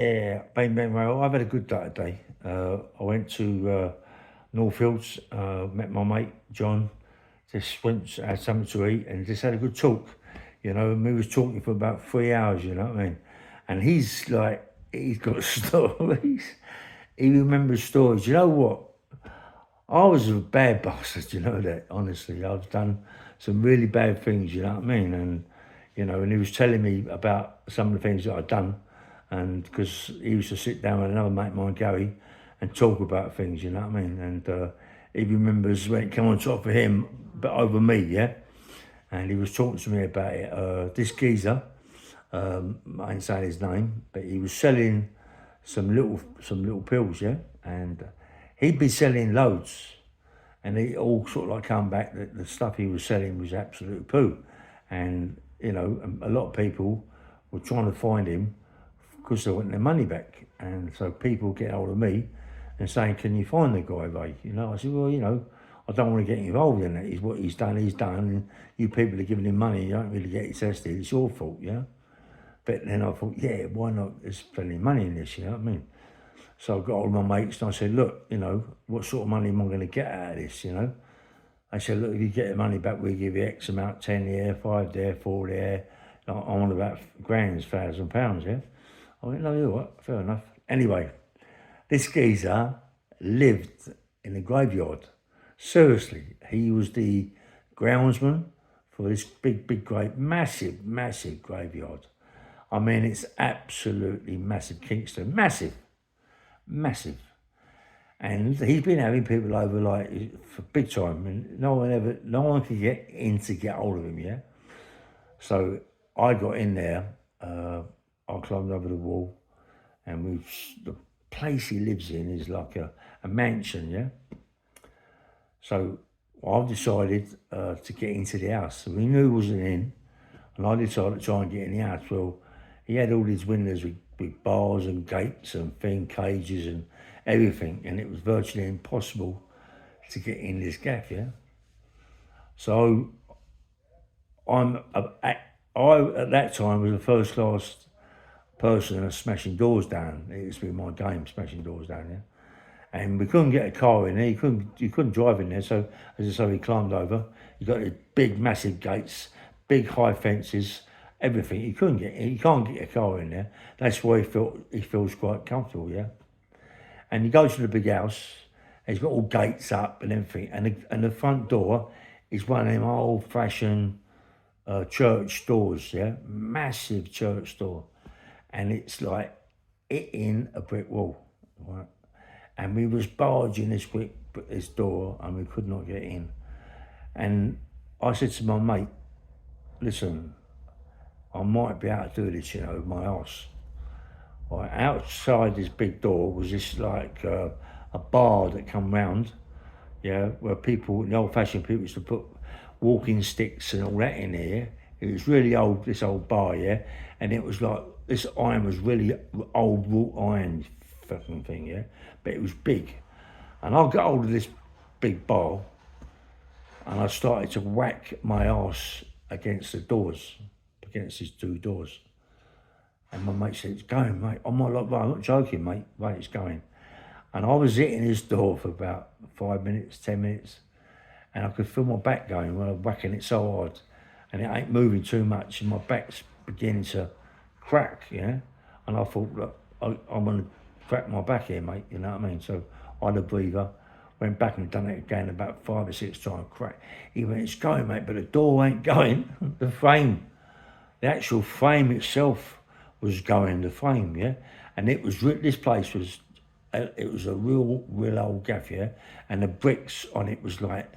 Yeah, bang, bang, well, I've had a good day today. I went to Northfields, met my mate John, just went had something to eat and just had a good talk. And we was talking for about 3 hours, you know what I mean? And he's like, he's got stories. He remembers stories. You know what? I was a bad bastard, you know that, honestly. I've done some really bad things, you know what I mean? And he was telling me about some of the things that I'd done. And because he used to sit down with another mate of mine, Gary, and talk about things, you know what I mean? And he remembers when it came on top of him, but over me, yeah? And he was talking to me about it. This geezer, I ain't saying his name, but he was selling some little pills, yeah? And he'd been selling loads and it all sort of like come back that the stuff he was selling was absolute poo. And, a lot of people were trying to find him because they want their money back. And so people get hold of me and saying, can you find the guy, Ray? I said, well, I don't want to get involved in that. He's what he's done. And you people are giving him money. You don't really get it tested. It's your fault, yeah? But then I thought, yeah, why not? There's plenty of money in this, you know what I mean? So I got all my mates and I said, look, what sort of money am I going to get out of this? I said, look, if you get the money back, we'll give you X amount, 10 here, 5 there, 4 there. I want about grands, £1,000, yeah? I went, no, you're what? Fair enough. Anyway, this geezer lived in the graveyard. Seriously, he was the groundsman for this big, great, massive graveyard. I mean, it's absolutely massive, Kingston, massive. And he's been having people over like for big time, and no one could get in to get hold of him. Yeah, so I got in there. I climbed over the wall, and the place he lives in is like a mansion. Yeah, so I decided to get into the house. So we knew he wasn't in, and I decided to try and get in the house. Well, he had all these windows with bars and gates and cages and everything, and it was virtually impossible to get in this gaff, yeah? So I at that time was a first class person of smashing doors down. It used to be my game, smashing doors down, yeah? And we couldn't get a car in there. You couldn't drive in there. So as I say, we climbed over. You got the big, massive gates, big high fences, everything. You can't get a car in there. That's why he feels quite comfortable. Yeah. And you go to the big house. It's got all gates up and everything. And the front door is one of them old fashioned church doors. Yeah, massive church door, and it's like hitting a brick wall. Right. And we was barging this door and we could not get in. And I said to my mate, listen, I might be able to do this, with my arse. Right, outside this big door was this like a bar that come round, yeah, where the old-fashioned people used to put walking sticks and all that in here. It was really old, this old bar, yeah, and it was like, this iron was really old wrought iron fucking thing, yeah, but it was big. And I got hold of this big bar and I started to whack my arse against against these two doors. And my mate said, it's going, mate. I'm not joking, mate. Right, it's going. And I was hitting this door for about 5 minutes, 10 minutes, and I could feel my back going when I was whacking it so hard. And it ain't moving too much, and my back's beginning to crack, yeah? And I thought, look, I'm going to crack my back here, mate, you know what I mean? So I had a breather, went back and done it again about 5 or 6 times, crack. He went, it's going, mate, but the door ain't going. The actual frame itself was going, the frame, yeah? And this place was, it was a real old gaff, yeah? And the bricks on it was like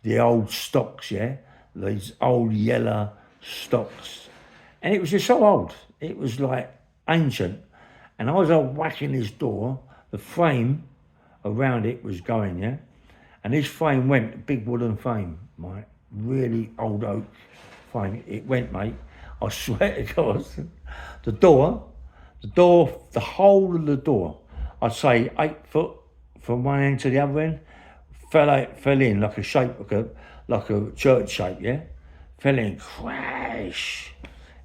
the old stocks, yeah? These old yellow stocks. And it was just so old. It was like ancient. And I was whacking this door, the frame around it was going, yeah? And this frame went, a big wooden frame, right? Really old oak frame. It went, mate. I swear to God. The whole of the door, I'd say 8 foot from one end to the other end, fell in like a shape, like a church shape, yeah? Fell in, crash.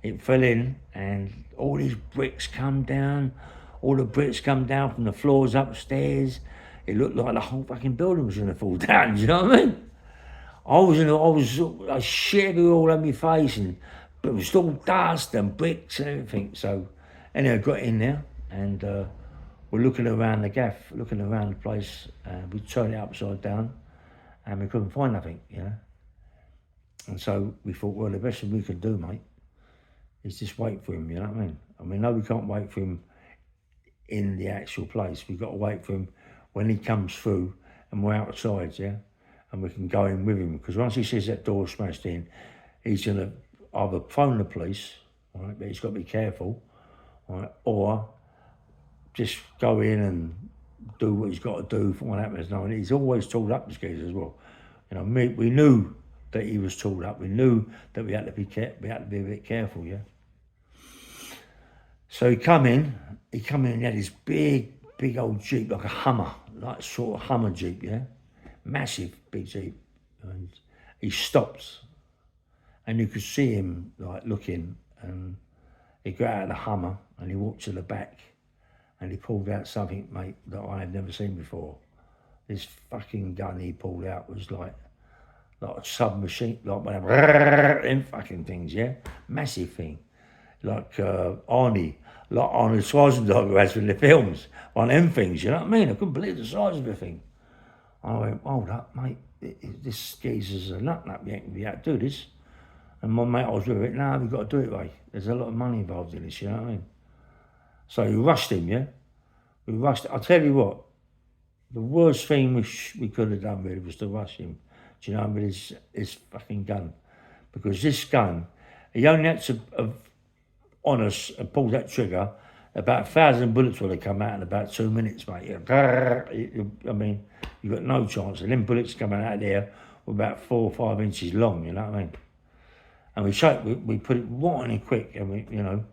It fell in and all these bricks come down, All the bricks come down from the floors upstairs. It looked like the whole fucking building was going to fall down. Do you know what I mean? I shivered all over my face, and but it was all dust and bricks and everything. So anyway, I got in there, and we're looking around the gaff, looking around the place, and we turned it upside down, and we couldn't find nothing, you know. And so we thought, well, the best thing we can do, mate, is just wait for him, you know what I mean? I mean, no, we can't wait for him in the actual place. We've got to wait for him when he comes through and we're outside, yeah? And we can go in with him, because once he sees that door smashed in, he's going to either phone the police, right, but he's got to be careful, right, or just go in and do what he's got to do for what happens. No, and he's always tooled up, this geezer, as well. You know, we knew that he was tooled up. We knew that we had to be a bit careful, yeah. So he come in, he had this big old Jeep, like a Hummer, like sort of Hummer Jeep, yeah? Massive, big Jeep. And he stopped, and you could see him, like, looking, and he got out of the Hummer, and he walked to the back, and he pulled out something, mate, that I had never seen before. This fucking gun he pulled out was like a submachine, like one of them fucking things, yeah? Massive thing. Like Arnie Schwarzenegger has in the films, one of them things, you know what I mean? I couldn't believe the size of the thing. I went, hold up, mate, this geezer's a nut, you ain't gonna be able to do this. And my mate I was with it, nah, we've got to do it, mate. There's a lot of money involved in this, you know what I mean? So we rushed him, yeah? I'll tell you what, the worst thing we could have done really was to rush him, do you know, with his fucking gun. Because this gun, he only had to have on us and pulled that trigger, about 1,000 bullets would have come out in about 2 minutes, mate. I mean, you've got no chance. And them bullets coming out of there were about 4 or 5 inches long, you know what I mean? And we put it right in quick, and we, you know,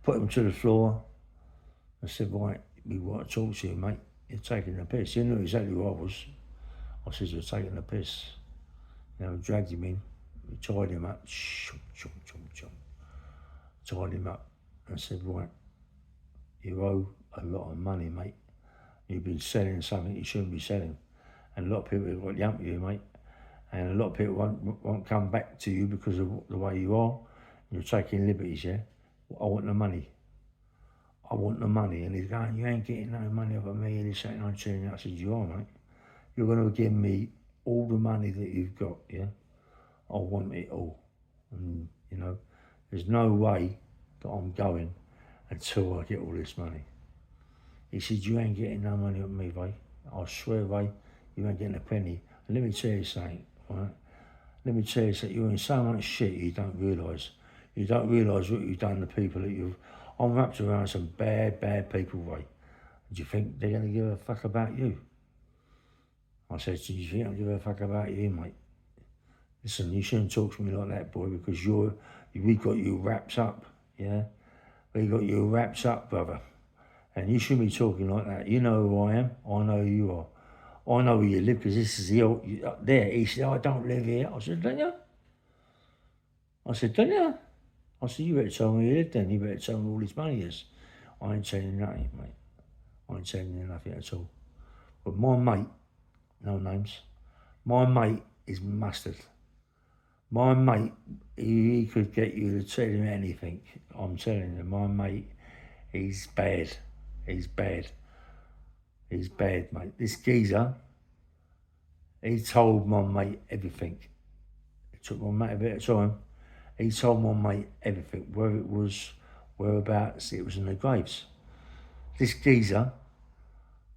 put him to the floor. I said, right, we want to talk to you, mate. You're taking the piss. You knew exactly who I was. I said, you're taking the piss. You know, we dragged him in, we tied him up, tied him up, and said, right, you owe a lot of money, mate. You've been selling something you shouldn't be selling. And a lot of people have got the hump with you, mate. And a lot of people won't come back to you because of the way you are. You're taking liberties, yeah? I want the money. I want the money. And he's going, you ain't getting no money off of me. And he's saying, I'm telling you. I said, you are, mate. You're going to give me all the money that you've got, yeah? I want it all. And, you know, there's no way that I'm going until I get all this money. He said, you ain't getting no money off me, Ray. I swear, Ray, you ain't getting a penny. And let me tell you something, right? Let me tell you something, you're in so much shit you don't realise. You don't realise what you've done to people that you've... I'm wrapped around some bad people, Ray. Do you think they're going to give a fuck about you? I said, do you think I'll give a fuck about you, mate? Listen, you shouldn't talk to me like that, boy, because we got you wrapped up, yeah? We got you wrapped up, brother. And you shouldn't be talking like that. You know who I am. I know who you are. I know where you live, because this is there. He said, I don't live here. I said, don't you? I said, don't you? I said, you better tell me where you live then. You better tell me where all this money is. I ain't telling you nothing, mate. I ain't telling you nothing at all. But my mate, no names, my mate is mustard. My mate, he could get you to tell him anything. I'm telling you, my mate, he's bad. He's bad. He's bad, mate. This geezer, he told my mate everything. It took my mate a bit of time. He told my mate everything, where it was, whereabouts, it was in the graves. This geezer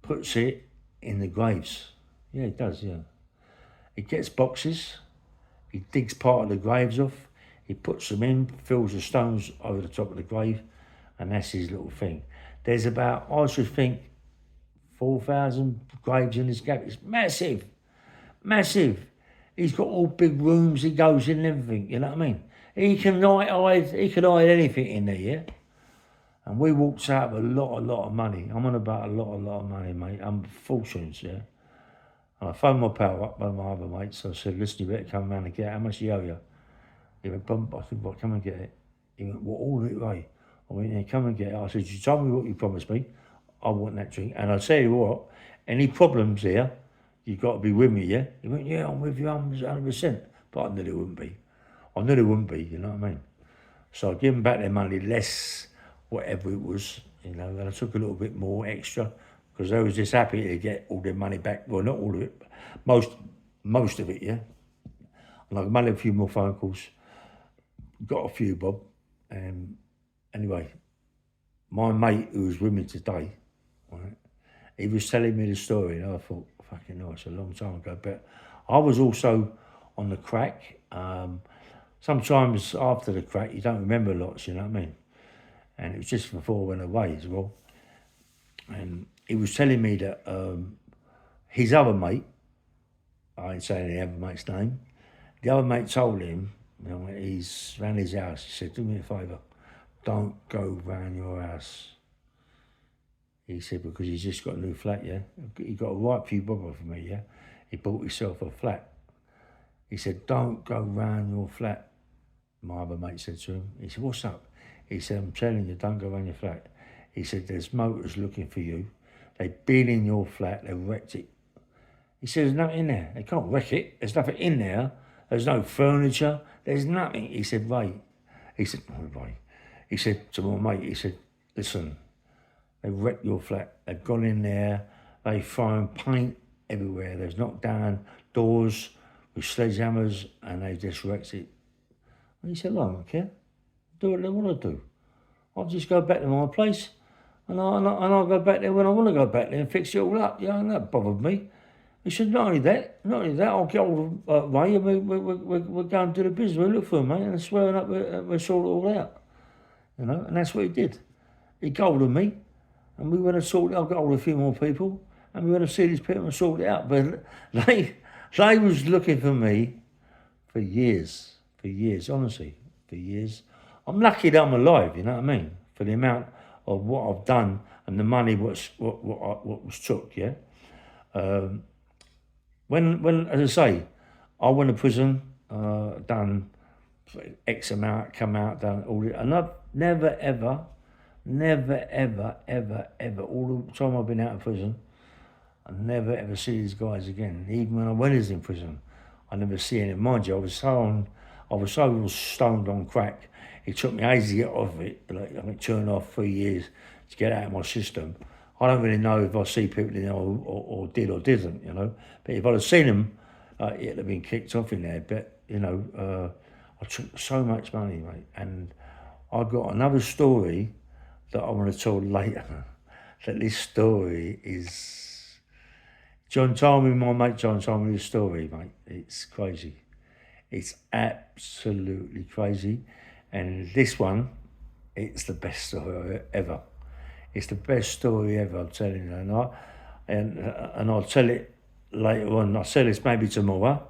puts it in the graves. Yeah, he does, yeah. He gets boxes, he digs part of the graves off, he puts them in, fills the stones over the top of the grave, and that's his little thing. There's about, I should think, 4,000 graves in this gap. It's massive, massive. He's got all big rooms he goes in and everything, you know what I mean? He can hide anything in there, yeah? And we walked out with a lot of money. I'm on about a lot of money, mate. I'm fortunes, yeah? And I phoned my pal up, one of my other mates. I said, listen, you better come round and get it. How much do you owe you? He went, bump. I said, come and get it. He went, what, all of it, Ray? I went, yeah, come and get it. I said, you told me what you promised me. I want that drink. And I tell you what, any problems here, you've got to be with me, yeah? He went, yeah, I'm with you 100%. But I knew it wouldn't be. I knew it wouldn't be, you know what I mean? So I give them back their money, less whatever it was, you know, and I took a little bit more extra because they was just happy to get all their money back. Well, not all of it, most of it, yeah. And I made a few more phone calls, got a few bob, and anyway, my mate who was with me today, right, he was telling me the story, and I thought, fucking hell, it's a long time ago. But I was also on the crack. Sometimes after the crack, you don't remember lots, you know what I mean? And it was just before I went away as well. And he was telling me that his other mate, I ain't saying the other mate's name, the other mate told him, you know, he's round his house, he said, do me a favour, don't go round your house. He said, because he's just got a new flat, yeah? He got a right few bob off of me, yeah? He bought himself a flat. He said, don't go round your flat. My other mate said to him, he said, what's up? He said, I'm telling you, don't go round your flat. He said, there's motors looking for you. They've been in your flat, they've wrecked it. He said, there's nothing in there. They can't wreck it. There's nothing in there. There's no furniture. There's nothing. He said, Ray. He said, no, Ray. He said to my mate, he said, listen, they've wrecked your flat. They've gone in there. They've thrown paint everywhere. They've knocked down doors with sledgehammers and they just wrecked it. And he said, well, I don't care. Do what they want to do. I'll just go back to my place and I'll go back there when I want to go back there and fix it all up. Yeah, and that bothered me. He said, not only that, I'll get hold of Ray and we're going to do the business. We'll look for him, mate, and swearing up we'll sort it all out. You know, and that's what he did. He got hold of me and we went and sorted it out. I got hold of a few more people and we went to see these people and sorted it out. But they was looking for me for years, honestly, for years. I'm lucky that I'm alive, you know what I mean? For the amount of what I've done and the money what was took, yeah? When, as I say, I went to prison, done X amount, come out, done all it, and I've never, ever, all the time I've been out of prison, I never, ever see these guys again. Even when I was in prison, I never see any. Mind you, I was so stoned on crack, it took me ages to get off it, like, I think 2.5-3 years to get out of my system. I don't really know if I see people in there or did or didn't, you know. But if I'd have seen them, it'd have been kicked off in there. But, you know, I took so much money, mate. And I got another story that I want to tell later. That this story is... my mate John told me this story, mate. It's crazy. It's absolutely crazy. And this one, it's the best story ever. It's the best story ever, I'm telling you. And I'll tell it later on. I'll tell this maybe tomorrow.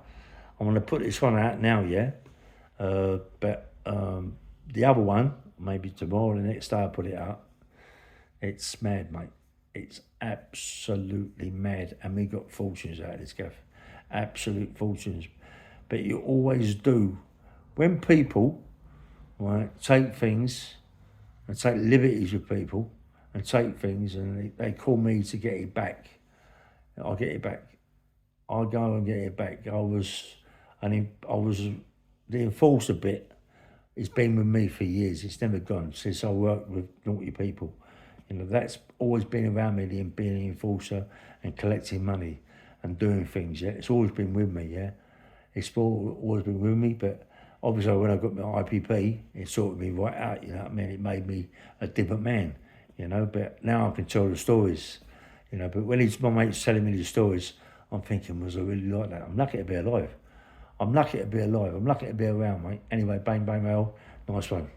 I'm going to put this one out now, yeah? But the other one, maybe tomorrow, the next day I'll put it out. It's mad, mate. It's absolutely mad. And we got fortunes out of this, Gaff. Absolute fortunes. But you always do. When people, right, take things and take liberties with people, and take things, and they call me to get it back. I'll get it back. I'll go and get it back. I was the enforcer bit. It's been with me for years. It's never gone since I worked with naughty people. You know, that's always been around me, being an enforcer and collecting money and doing things. Yeah, it's always been with me. Yeah, it's always been with me. But obviously, when I got my IPP, it sorted me right out. You know what I mean? It made me a different man. You know, but now I can tell the stories, you know, but when my mate's telling me the stories, I'm thinking, was I really like that? I'm lucky to be alive. I'm lucky to be around, mate. Anyway, bang, bang, Mel. Nice one.